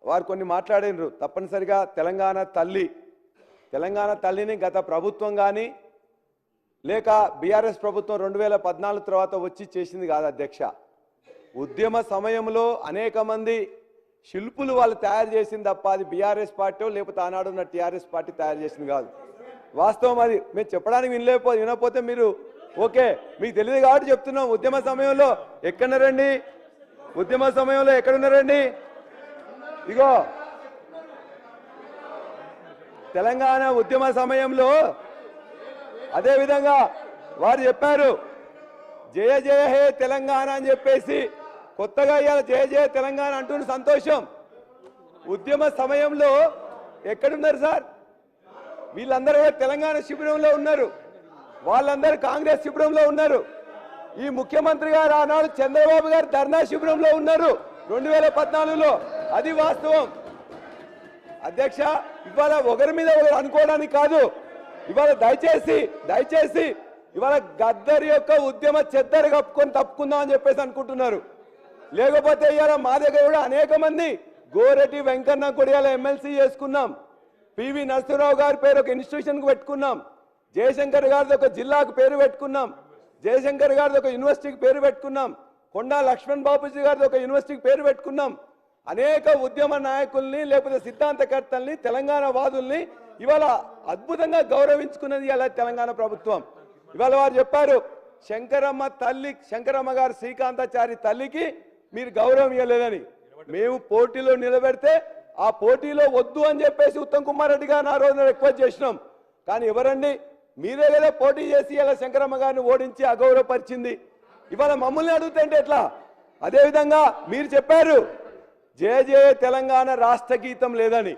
వారు కొన్ని మాట్లాడినరు. తప్పనిసరిగా తెలంగాణ తల్లిని గత ప్రభుత్వం కానీ లేక బీఆర్ఎస్ ప్రభుత్వం 2014 తర్వాత వచ్చి చేసింది కాదు అధ్యక్ష. ఉద్యమ సమయంలో అనేక మంది శిల్పులు వాళ్ళు తయారు చేసింది తప్ప అది బీఆర్ఎస్ పార్టీ లేకపోతే ఆనాడు ఉన్న టీఆర్ఎస్ పార్టీ తయారు చేసింది కాదు. వాస్తవం అది. మేము చెప్పడానికి వినకపోతే మీరు ఓకే మీకు తెలియదు కాబట్టి చెప్తున్నాం. ఉద్యమ సమయంలో ఎక్కడున్నారండి? ఉద్యమ సమయంలో ఎక్కడున్నారండి? ఇగో తెలంగాణ ఉద్యమ సమయంలో అదే విధంగా వారు చెప్పారు జయ జయ హే తెలంగాణ అని చెప్పేసి. కొత్తగా ఇవాళ జయ జయ తెలంగాణ అంటున్న సంతోషం. ఉద్యమ సమయంలో ఎక్కడున్నారు సార్? వీళ్ళందరూ తెలంగాణ శిబిరంలో ఉన్నారు, వాళ్ళందరూ కాంగ్రెస్ శిబిరంలో ఉన్నారు. ఈ ముఖ్యమంత్రి గారు ఆనాడు చంద్రబాబు గారు ధర్నా శిబిరంలో ఉన్నారు 2014లో. అది వాస్తవం అధ్యక్ష. ఇవాళ ఒకరి మీద ఒకరు అనుకోవడానికి కాదు. ఇవాళ దయచేసి ఇవాళ గద్దర్ యొక్క ఉద్యమ చెద్దరు కప్పుకొని తప్పుకుందాం అని చెప్పేసి అనుకుంటున్నారు. లేకపోతే ఇవాళ మా దగ్గర కూడా అనేక మంది గోరెడ్డి వెంకన్న కూడా ఇవాళ ఎమ్మెల్సీ చేసుకున్నాం. పివి నరసింహరావు గారి పేరు ఒక ఇన్స్టిట్యూషన్కి పెట్టుకున్నాం. జయశంకర్ గారిది ఒక జిల్లాకు పేరు పెట్టుకున్నాం. జయశంకర్ గారిది ఒక యూనివర్సిటీకి పేరు పెట్టుకున్నాం. కొండా లక్ష్మణ్ బాపూజీ గారిది ఒక యూనివర్సిటీకి పేరు పెట్టుకున్నాం. అనేక ఉద్యమ నాయకుల్ని లేకపోతే సిద్ధాంతకర్తల్ని తెలంగాణ వాదుల్ని ఇవాళ అద్భుతంగా గౌరవించుకున్నది ఇలా తెలంగాణ ప్రభుత్వం. ఇవాళ వారు చెప్పారు శంకరమ్మ గారు శ్రీకాంతాచారి తల్లికి మీరు గౌరవం ఇవ్వలేదని. మేము పోటీలో నిలబెడితే ఆ పోటీలో వద్దు అని చెప్పేసి ఉత్తమ్ కుమార్ రెడ్డి గారిని ఆ రోజున రిక్వెస్ట్ చేసినాం. కానీ ఎవరండి? మీరే కదా పోటీ చేసి ఇలా శంకరమ్మ గారిని ఓడించి అగౌరవపరిచింది. ఇవాళ మమ్మల్ని అడుగుతుంటే ఎట్లా? అదేవిధంగా మీరు చెప్పారు జయ జయ తెలంగాణ రాష్ట్ర గీతం లేదని.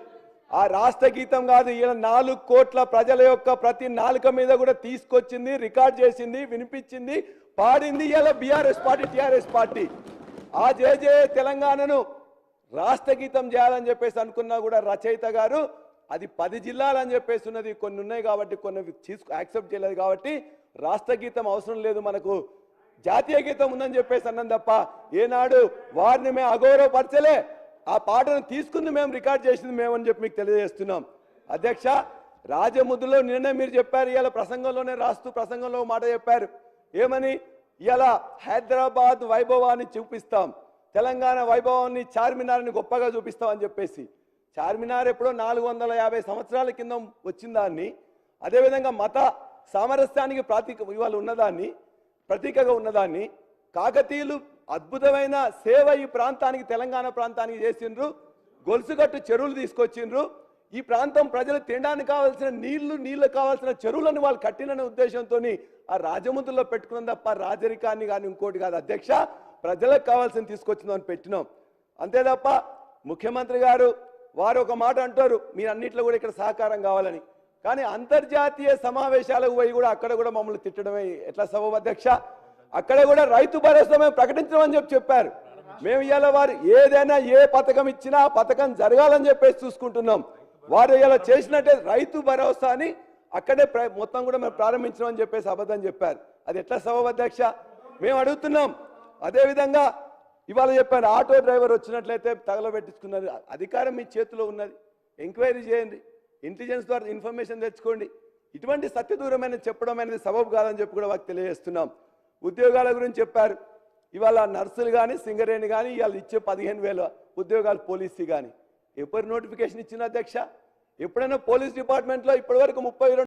ఆ రాష్ట్ర గీతం కాదు, ఇలా 4 కోట్ల ప్రజల యొక్క ప్రతి నాలుక మీద కూడా తీసుకొచ్చింది, రికార్డ్ చేసింది, వినిపించింది, పాడింది ఇలా బీఆర్ఎస్ పార్టీ టీఆర్ఎస్ పార్టీ. ఆ జయ జయ తెలంగాణను రాష్ట్ర గీతం చేయాలని చెప్పేసి అనుకున్నా కూడా రచయిత గారు అది 10 జిల్లాలు అని చెప్పేసి ఉన్నది. కొన్ని ఉన్నాయి కాబట్టి కొన్ని యాక్సెప్ట్ చేయలేదు కాబట్టి రాష్ట్ర గీతం అవసరం లేదు, మనకు జాతీయ గీతం ఉందని చెప్పేసి అన్నాం తప్ప ఏనాడు వారిని మేము అగౌరవపరచలే. ఆ పాటను తీసుకుంది మేము, రికార్డ్ చేసింది మేము అని చెప్పి మీకు తెలియజేస్తున్నాం. అధ్యక్ష, రాజముద్రలో నిన్నే మీరు చెప్పారు, ఇవాళ ప్రసంగంలోనే రాస్తూ ప్రసంగంలో మాట చెప్పారు. ఏమని? ఇవాళ హైదరాబాద్ వైభవాన్ని చూపిస్తాం, తెలంగాణ వైభవాన్ని చార్మినార్ని గొప్పగా చూపిస్తాం అని చెప్పేసి. చార్మినార్ ఎప్పుడో 450 సంవత్సరాల కింద వచ్చిన దాన్ని, అదేవిధంగా మత సామరస్యానికి ఇవాళ ఉన్నదాన్ని, ప్రతీకగా ఉన్నదాన్ని కాకతీయులు అద్భుతమైన సేవ ఈ ప్రాంతానికి తెలంగాణ ప్రాంతానికి చేసిండ్రు. గొలుసుగట్టు చెరువులు తీసుకొచ్చిండ్రు. ఈ ప్రాంతం ప్రజలు తినడానికి కావాల్సిన నీళ్లు కావాల్సిన చెరువులను వాళ్ళు కట్టిన ఉద్దేశంతో ఆ రాజముద్రలో పెట్టుకున్నాం తప్ప రాజరికాన్ని కానీ ఇంకోటి కాదు అధ్యక్ష. ప్రజలకు కావాల్సిన తీసుకొచ్చిందని పెట్టినాం అంతే తప్ప. ముఖ్యమంత్రి గారు వారు ఒక మాట అంటారు, మీరు అన్నింటిలో కూడా ఇక్కడ సహకారం కావాలని. కానీ అంతర్జాతీయ సమావేశాలకు పోయి కూడా అక్కడ కూడా మమ్మల్ని తిట్టడమే ఎట్లా సబబు అధ్యక్ష? అక్కడ కూడా రైతు భరోసా మేము ప్రకటించమని చెప్పారు. మేము ఇవాళ వారు ఏదైనా ఏ పథకం ఇచ్చినా ఆ పథకం జరగాలని చెప్పేసి చూసుకుంటున్నాం. వారు ఇలా చేసినట్టే రైతు భరోసాని అక్కడే మొత్తం కూడా మేము ప్రారంభించమని చెప్పేసి అబద్ధం చెప్పారు. అది ఎట్లా సబబు అధ్యక్ష? మేము అడుగుతున్నాం. అదేవిధంగా ఇవాళ చెప్పాను, ఆటో డ్రైవర్ వచ్చినట్లయితే తగలబెట్టించుకున్నది. అధికారం మీ చేతిలో ఉన్నది, ఎంక్వైరీ చేయండి, ఇంటెలిజెన్స్ ద్వారా ఇన్ఫర్మేషన్ తెచ్చుకోండి. ఇటువంటి సత్యదూరమైన చెప్పడం అనేది సబబు కాదని చెప్పి కూడా వారికి తెలియజేస్తున్నాం. ఉద్యోగాల గురించి చెప్పారు. ఇవాళ నర్సులు కానీ సింగరేణి కానీ ఇవాళ ఇచ్చే 15,000 ఉద్యోగాలు పోలీసు కానీ ఎప్పుడు నోటిఫికేషన్ ఇచ్చిన అధ్యక్ష? ఎప్పుడైనా పోలీస్ డిపార్ట్మెంట్లో ఇప్పటివరకు 32